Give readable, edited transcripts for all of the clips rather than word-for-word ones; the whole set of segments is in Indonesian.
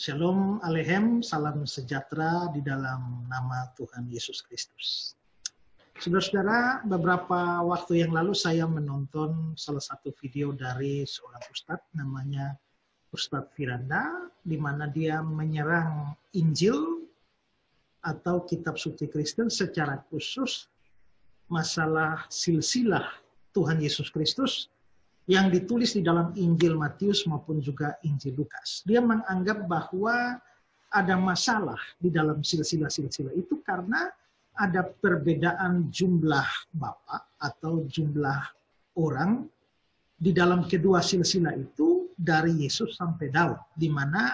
Shalom Aleichem, salam sejahtera di dalam nama Tuhan Yesus Kristus. Saudara-saudara, beberapa waktu yang lalu saya menonton salah satu video dari seorang ustadz namanya Ustadz Firanda, di mana dia menyerang Injil atau kitab suci Kristen secara khusus masalah silsilah Tuhan Yesus Kristus yang ditulis di dalam Injil Matius maupun juga Injil Lukas. Dia menganggap bahwa ada masalah di dalam silsilah-silsilah itu karena ada perbedaan jumlah bapa atau jumlah orang di dalam kedua silsilah itu dari Yesus sampai Daud, di mana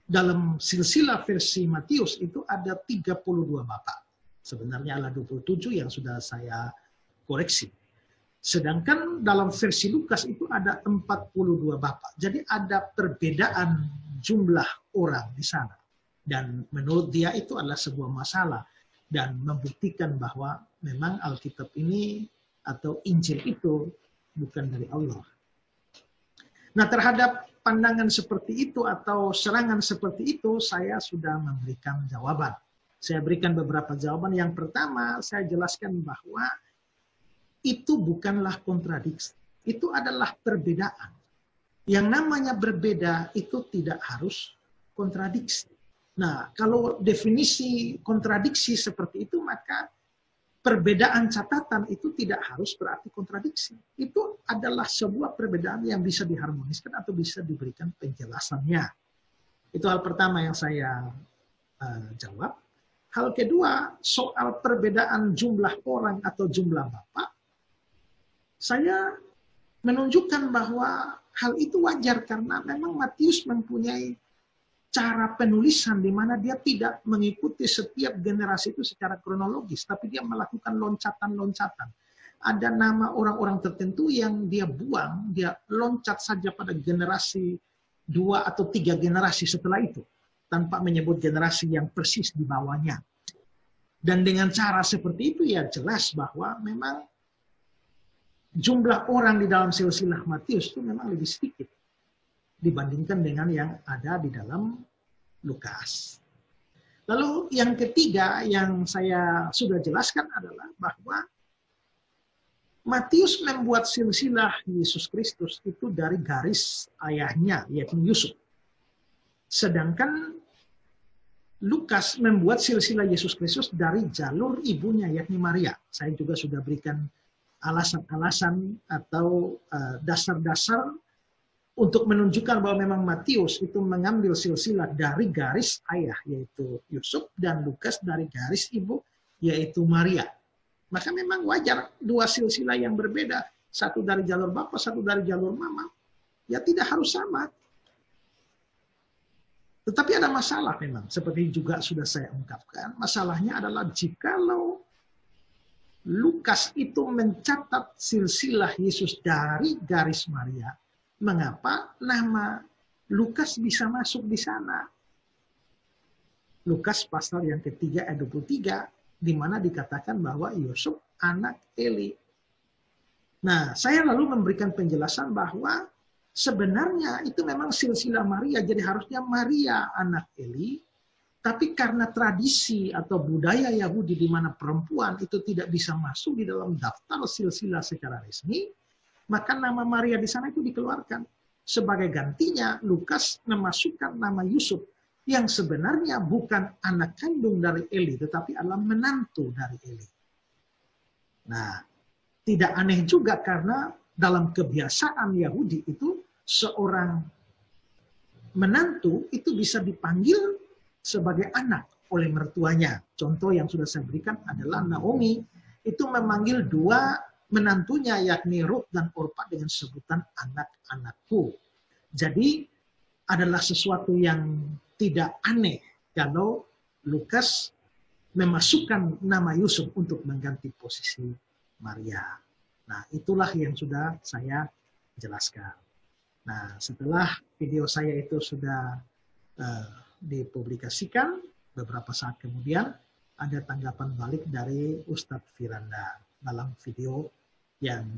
dalam silsilah versi Matius itu ada 32 bapa. Sebenarnya ada 27 yang sudah saya koreksi. Sedangkan dalam versi Lukas itu ada 42 bapa. Jadi ada perbedaan jumlah orang di sana. Dan menurut dia itu adalah sebuah masalah. Dan membuktikan bahwa memang Alkitab ini atau Injil itu bukan dari Allah. Nah, terhadap pandangan seperti itu atau serangan seperti itu, saya sudah memberikan jawaban. Saya berikan beberapa jawaban. Yang pertama, saya jelaskan bahwa itu bukanlah kontradiksi. Itu adalah perbedaan. Yang namanya berbeda itu tidak harus kontradiksi. Nah, kalau definisi kontradiksi seperti itu, maka perbedaan catatan itu tidak harus berarti kontradiksi. Itu adalah sebuah perbedaan yang bisa diharmoniskan atau bisa diberikan penjelasannya. Itu hal pertama yang saya jawab. Hal kedua, soal perbedaan jumlah orang atau jumlah bapak, saya menunjukkan bahwa hal itu wajar karena memang Matius mempunyai cara penulisan di mana dia tidak mengikuti setiap generasi itu secara kronologis, tapi dia melakukan loncatan-loncatan. Ada nama orang-orang tertentu yang dia buang, dia loncat saja pada generasi 2 atau 3 generasi setelah itu, tanpa menyebut generasi yang persis di bawahnya. Dan dengan cara seperti itu ya jelas bahwa memang jumlah orang di dalam silsilah Matius itu memang lebih sedikit dibandingkan dengan yang ada di dalam Lukas. Lalu yang ketiga yang saya sudah jelaskan adalah bahwa Matius membuat silsilah Yesus Kristus itu dari garis ayahnya, yaitu Yusuf. Sedangkan Lukas membuat silsilah Yesus Kristus dari jalur ibunya, yakni Maria. Saya juga sudah berikan alasan-alasan atau dasar-dasar untuk menunjukkan bahwa memang Matius itu mengambil silsilah dari garis ayah, yaitu Yusuf, dan Lukas dari garis ibu, yaitu Maria. Maka memang wajar dua silsilah yang berbeda, satu dari jalur bapak, satu dari jalur mama, ya tidak harus sama. Tetapi ada masalah memang, seperti juga sudah saya ungkapkan. Masalahnya adalah jikalau Lukas itu mencatat silsilah Yesus dari garis Maria, mengapa nama Lukas bisa masuk di sana? Lukas pasal yang ketiga ayat 23, di mana dikatakan bahwa Yusuf anak Eli. Nah, saya lalu memberikan penjelasan bahwa sebenarnya itu memang silsilah Maria, jadi harusnya Maria anak Eli. Tapi karena tradisi atau budaya Yahudi di mana perempuan itu tidak bisa masuk di dalam daftar silsilah secara resmi, maka nama Maria di sana itu dikeluarkan. Sebagai gantinya, Lukas memasukkan nama Yusuf yang sebenarnya bukan anak kandung dari Eli, tetapi adalah menantu dari Eli. Nah, tidak aneh juga karena dalam kebiasaan Yahudi itu seorang menantu itu bisa dipanggil sebagai anak oleh mertuanya. Contoh yang sudah saya berikan adalah Naomi itu memanggil dua menantunya yakni Ruth dan Orpa dengan sebutan anak-anakku. Jadi adalah sesuatu yang tidak aneh kalau Lukas memasukkan nama Yusuf untuk mengganti posisi Maria. Nah, itulah yang sudah saya jelaskan. Nah, setelah video saya itu sudah dipublikasikan, beberapa saat kemudian ada tanggapan balik dari Ustadz Firanda dalam video yang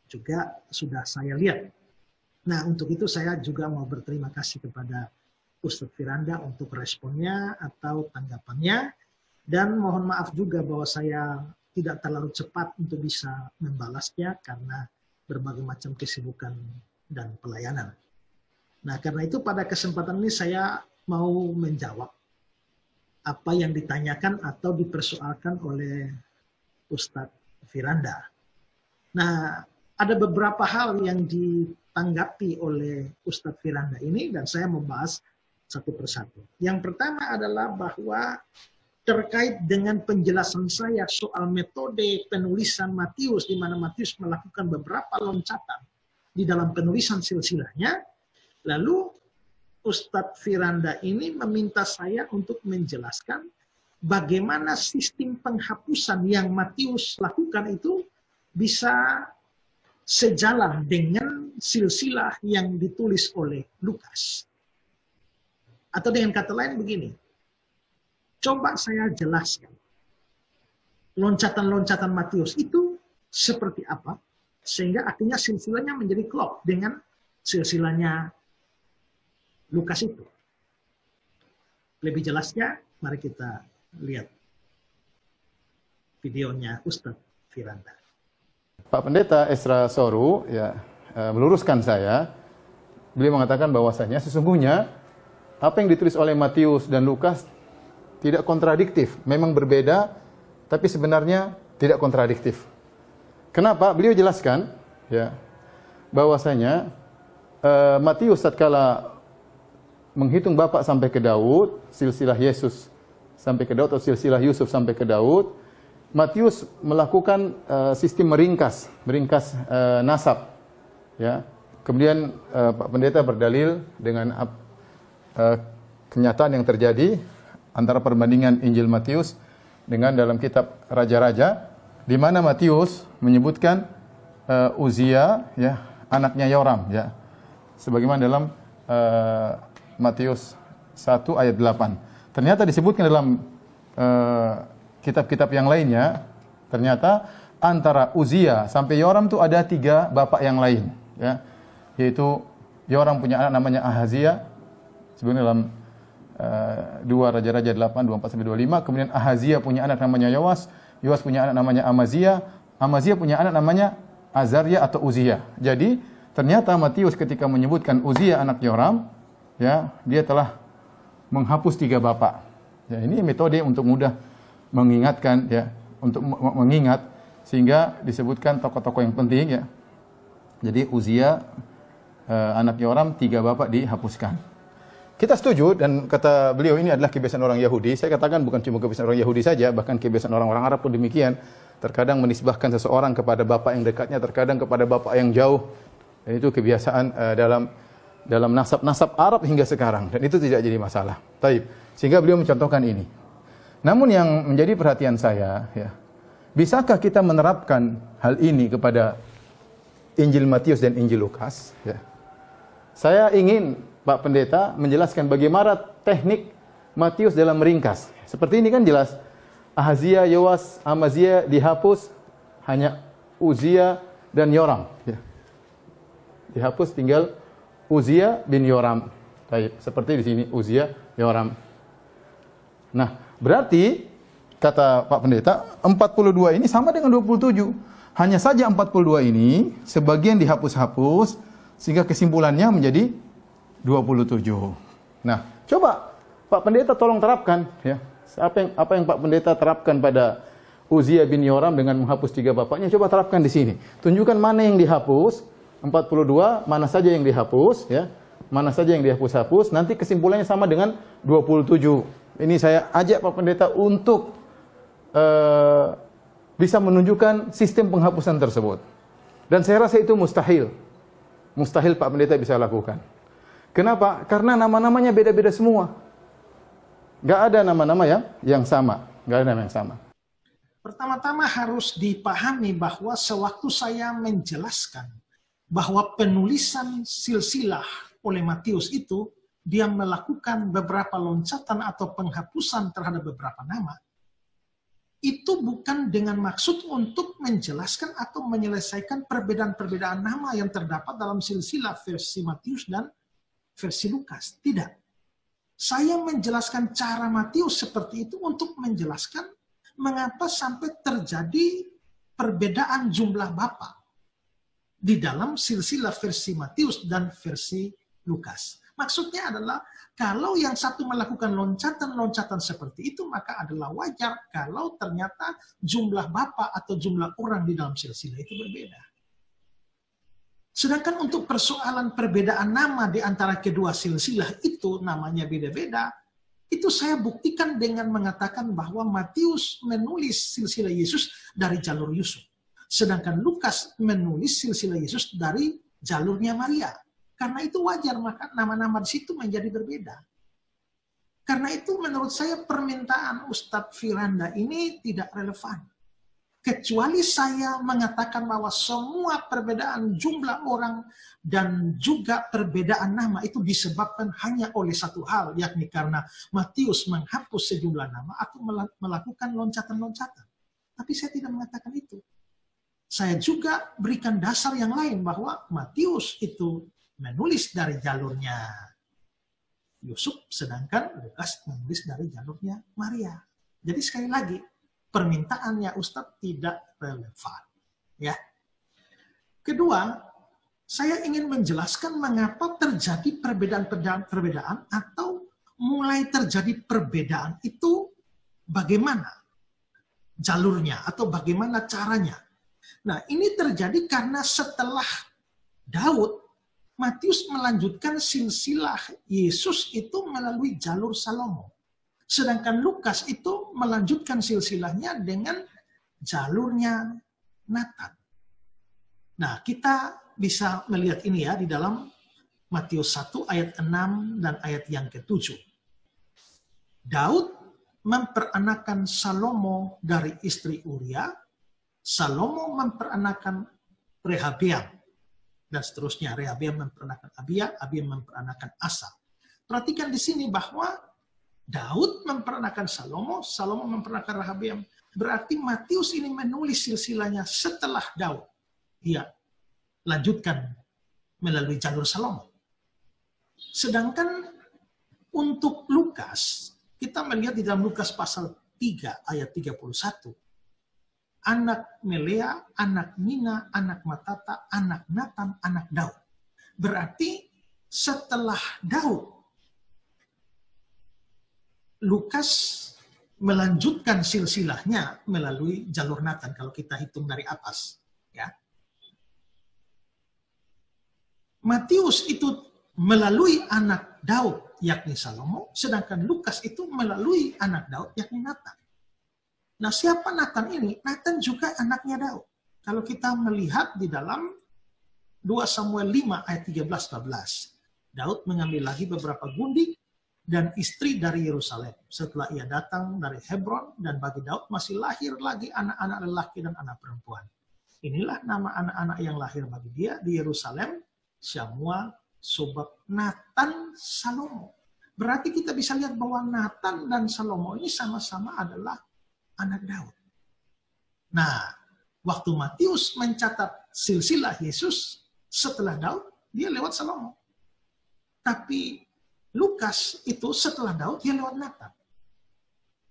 juga sudah saya lihat. Nah, untuk itu saya juga mau berterima kasih kepada Ustadz Firanda untuk responnya atau tanggapannya. Dan mohon maaf juga bahwa saya tidak terlalu cepat untuk bisa membalasnya karena berbagai macam kesibukan dan pelayanan. Nah, karena itu pada kesempatan ini saya mau menjawab apa yang ditanyakan atau dipersoalkan oleh Ustadz Firanda. Nah, ada beberapa hal yang ditanggapi oleh Ustadz Firanda ini dan saya membahas satu persatu. Yang pertama adalah bahwa terkait dengan penjelasan saya soal metode penulisan Matius, di mana Matius melakukan beberapa loncatan di dalam penulisan silsilahnya, lalu Ustadz Firanda ini meminta saya untuk menjelaskan bagaimana sistem penghapusan yang Matius lakukan itu bisa sejalan dengan silsilah yang ditulis oleh Lukas. Atau dengan kata lain begini, coba saya jelaskan. Loncatan-loncatan Matius itu seperti apa? Sehingga akhirnya silsilahnya menjadi klop dengan silsilahnya Lukas itu. Lebih jelasnya, mari kita lihat videonya Ustadz Firanda. Pak Pendeta Esra Soru ya meluruskan saya. Beliau mengatakan bahwasanya sesungguhnya apa yang ditulis oleh Matius dan Lukas tidak kontradiktif, memang berbeda, tapi sebenarnya tidak kontradiktif. Kenapa? Beliau jelaskan, ya, bahwasanya Matius tatkala menghitung Bapak sampai ke Daud, silsilah Yesus sampai ke Daud atau silsilah Yusuf sampai ke Daud, Matius melakukan sistem meringkas nasab, ya. Kemudian Pak Pendeta berdalil dengan kenyataan yang terjadi antara perbandingan Injil Matius dengan dalam kitab Raja-Raja, di mana Matius menyebutkan Uzia, ya, anaknya Yoram, ya, sebagaimana dalam Matius 1 ayat 8. Ternyata disebutkan dalam kitab-kitab yang lainnya, ternyata antara Uzia sampai Yoram itu ada 3 bapak yang lain, ya, yaitu Yoram punya anak namanya Ahazia, sebenarnya dalam 2 Raja-Raja 8, 24-25. Kemudian Ahazia punya anak namanya Yoas. Yoas punya anak namanya Amazia. Amazia punya anak namanya Azaria atau Uzia. Jadi ternyata Matius ketika menyebutkan Uzia anak Yoram, ya, dia telah menghapus 3 bapak. Ya, ini metode untuk mudah mengingatkan, ya, untuk mengingat sehingga disebutkan tokoh-tokoh yang penting, ya. Jadi Uzia anak Yoram 3 bapak dihapuskan. Kita setuju dan kata beliau ini adalah kebiasaan orang Yahudi. Saya katakan bukan cuma kebiasaan orang Yahudi saja, bahkan kebiasaan orang-orang Arab pun demikian. Terkadang menisbahkan seseorang kepada bapak yang dekatnya, terkadang kepada bapak yang jauh. Dan itu kebiasaan dalam nasab-nasab Arab hingga sekarang. Dan itu tidak jadi masalah. Taib. Sehingga beliau mencontohkan ini. Namun yang menjadi perhatian saya, ya, bisakah kita menerapkan hal ini kepada Injil Matius dan Injil Lukas? Ya. Saya ingin Pak Pendeta menjelaskan bagaimana teknik Matius dalam meringkas. Seperti ini kan jelas. Ahazia, Yoas, Amazia dihapus, hanya Uzia dan Yoram. Ya. Dihapus tinggal Uzia bin Yoram. Baik, seperti di sini Uzia, Yoram. Nah, berarti kata Pak Pendeta 42 ini sama dengan 27. Hanya saja 42 ini sebagian dihapus-hapus sehingga kesimpulannya menjadi 27. Nah, coba Pak Pendeta tolong terapkan, ya. Apa yang Pak Pendeta terapkan pada Uzia bin Yoram dengan menghapus 3 bapaknya, coba terapkan di sini. Tunjukkan mana yang dihapus, 42, mana saja yang dihapus, ya. Mana saja yang dihapus-hapus, nanti kesimpulannya sama dengan 27. Ini saya ajak Pak Pendeta untuk bisa menunjukkan sistem penghapusan tersebut. Dan saya rasa itu mustahil. Mustahil Pak Pendeta bisa lakukan. Kenapa? Karena nama-namanya beda-beda semua. Gak ada nama-nama yang sama. Gak ada nama yang sama. Pertama-tama harus dipahami bahwa sewaktu saya menjelaskan bahwa penulisan silsilah oleh Matius itu, dia melakukan beberapa loncatan atau penghapusan terhadap beberapa nama, itu bukan dengan maksud untuk menjelaskan atau menyelesaikan perbedaan-perbedaan nama yang terdapat dalam silsilah versi Matius dan versi Lukas. Tidak. Saya menjelaskan cara Matius seperti itu untuk menjelaskan mengapa sampai terjadi perbedaan jumlah bapa di dalam silsilah versi Matius dan versi Lukas. Maksudnya adalah kalau yang satu melakukan loncatan-loncatan seperti itu, maka adalah wajar kalau ternyata jumlah bapa atau jumlah orang di dalam silsilah itu berbeda. Sedangkan untuk persoalan perbedaan nama di antara kedua silsilah itu namanya beda-beda, itu saya buktikan dengan mengatakan bahwa Matius menulis silsilah Yesus dari jalur Yusuf. Sedangkan Lukas menulis silsilah Yesus dari jalurnya Maria. Karena itu wajar maka nama-nama di situ menjadi berbeda. Karena itu menurut saya permintaan Ustadz Firanda ini tidak relevan. Kecuali saya mengatakan bahwa semua perbedaan jumlah orang dan juga perbedaan nama itu disebabkan hanya oleh satu hal, yakni karena Matius menghapus sejumlah nama atau melakukan loncatan-loncatan. Tapi saya tidak mengatakan itu. Saya juga berikan dasar yang lain bahwa Matius itu menulis dari jalurnya Yusuf, sedangkan Lukas menulis dari jalurnya Maria. Jadi sekali lagi, permintaannya Ustadz tidak relevan. Ya. Kedua, saya ingin menjelaskan mengapa terjadi perbedaan atau mulai terjadi perbedaan itu bagaimana jalurnya atau bagaimana caranya. Nah, ini terjadi karena setelah Daud, Matius melanjutkan silsilah Yesus itu melalui jalur Salomo. Sedangkan Lukas itu melanjutkan silsilahnya dengan jalurnya Nathan. Nah, kita bisa melihat ini ya di dalam Matius 1 ayat 6 dan ayat yang ke-7. Daud memperanakan Salomo dari istri Uria, Salomo memperanakan Rehabeam, dan seterusnya. Rehabeam memperanakan Abia, Abia memperanakan Asa. Perhatikan di sini bahwa Daud memperanakan Salomo, Salomo memperanakan Rehabeam. Berarti Matius ini menulis silsilahnya setelah Daud. Dia lanjutkan melalui jalur Salomo. Sedangkan untuk Lukas, kita melihat di dalam Lukas pasal 3 ayat 31. Anak Melea, anak Mina, anak Matata, anak Nathan, anak Daud. Berarti setelah Daud, Lukas melanjutkan silsilahnya melalui jalur Nathan kalau kita hitung dari atas. Ya. Matius itu melalui anak Daud yakni Salomo, sedangkan Lukas itu melalui anak Daud yakni Nathan. Nah, siapa Nathan ini? Nathan juga anaknya Daud. Kalau kita melihat di dalam 2 Samuel 5 ayat 13-14. Daud mengambil lagi beberapa gundik dan istri dari Yerusalem. Setelah ia datang dari Hebron, dan bagi Daud masih lahir lagi anak-anak lelaki dan anak perempuan. Inilah nama anak-anak yang lahir bagi dia di Yerusalem, Syamuel, Sobab, Nathan, Salomo. Berarti kita bisa lihat bahwa Nathan dan Salomo ini sama-sama adalah anak Daud. Nah, waktu Matius mencatat silsilah Yesus setelah Daud, dia lewat Salomo. Tapi Lukas itu setelah Daud, dia lewat Nathan.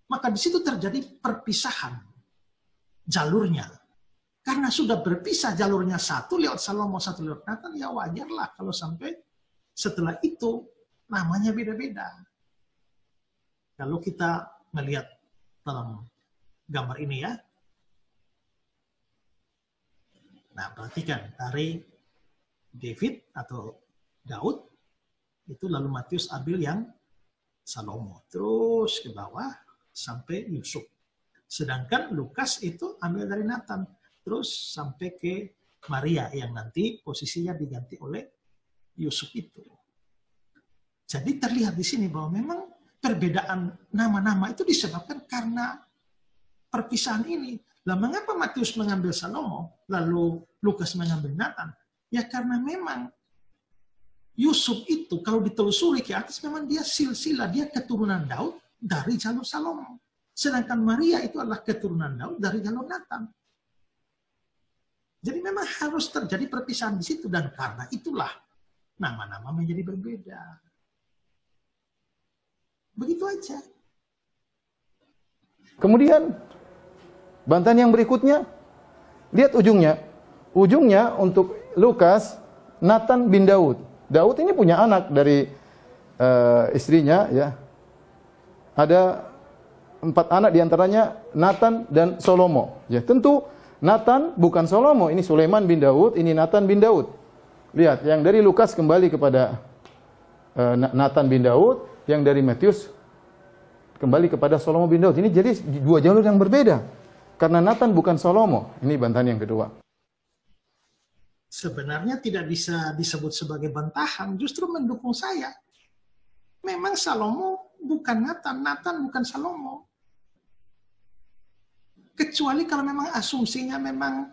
Maka di situ terjadi perpisahan jalurnya. Karena sudah berpisah jalurnya, satu lewat Salomo, satu lewat Nathan, ya wajarlah kalau sampai setelah itu namanya beda-beda. Kalau kita melihat dalam gambar ini ya. Nah, perhatikan dari David atau Daud itu lalu Matius ambil yang Salomo terus ke bawah sampai Yusuf. Sedangkan Lukas itu ambil dari Nathan terus sampai ke Maria yang nanti posisinya diganti oleh Yusuf itu. Jadi terlihat di sini bahwa memang perbedaan nama-nama itu disebabkan karena perpisahan ini. Lah mengapa Matius mengambil Salomo, lalu Lukas mengambil Nathan? Ya karena memang Yusuf itu kalau ditelusuri ke atas memang dia silsilah, dia keturunan Daud dari jalur Salomo. Sedangkan Maria itu adalah keturunan Daud dari jalur Nathan. Jadi memang harus terjadi perpisahan di situ, dan karena itulah nama-nama menjadi berbeda. Begitu aja. Kemudian bantahan yang berikutnya, lihat ujungnya. Ujungnya untuk Lukas, Nathan bin Daud. Daud ini punya anak dari istrinya, ya. Ada 4 anak, diantaranya Nathan dan Salomo. Ya, tentu Nathan bukan Salomo, ini Sulaiman bin Daud, ini Nathan bin Daud. Lihat, yang dari Lukas kembali kepada Nathan bin Daud, yang dari Matius kembali kepada Salomo bin Daud. Ini jadi 2 jalur yang berbeda. Karena Nathan bukan Salomo. Ini bantahan yang kedua. Sebenarnya tidak bisa disebut sebagai bantahan, justru mendukung saya. Memang Salomo bukan Nathan, Nathan bukan Salomo. Kecuali kalau memang asumsinya memang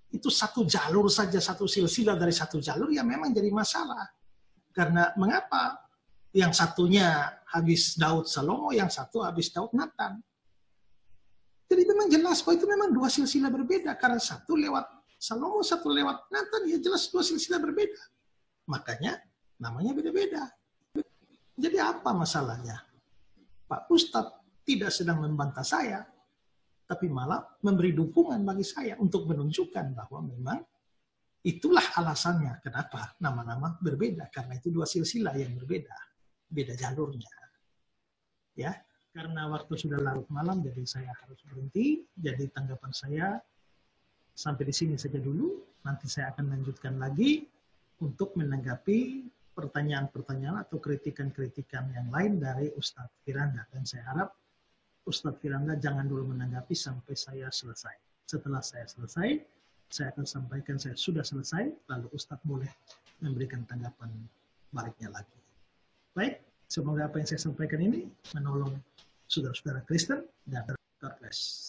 itu satu jalur saja, satu silsilah dari satu jalur, ya memang jadi masalah. Karena mengapa? Yang satunya habis Daud Salomo, yang satu habis Daud Nathan. Jadi memang jelas bahwa itu memang 2 silsilah berbeda. Karena satu lewat Salomo, satu lewat Nathan, ya jelas 2 silsilah berbeda. Makanya namanya beda-beda. Jadi apa masalahnya? Pak Ustadz tidak sedang membantah saya, tapi malah memberi dukungan bagi saya untuk menunjukkan bahwa memang itulah alasannya kenapa nama-nama berbeda. Karena itu 2 silsilah yang berbeda. Beda jalurnya. Ya, karena waktu sudah larut malam, jadi saya harus berhenti. Jadi tanggapan saya sampai di sini saja dulu. Nanti saya akan lanjutkan lagi untuk menanggapi pertanyaan-pertanyaan atau kritikan-kritikan yang lain dari Ustadz Firanda. Dan saya harap Ustadz Firanda jangan dulu menanggapi sampai saya selesai. Setelah saya selesai, saya akan sampaikan saya sudah selesai, lalu Ustadz boleh memberikan tanggapan baliknya lagi. Baik, semoga apa yang saya sampaikan ini menolong saudara-saudara Kristen dan God bless.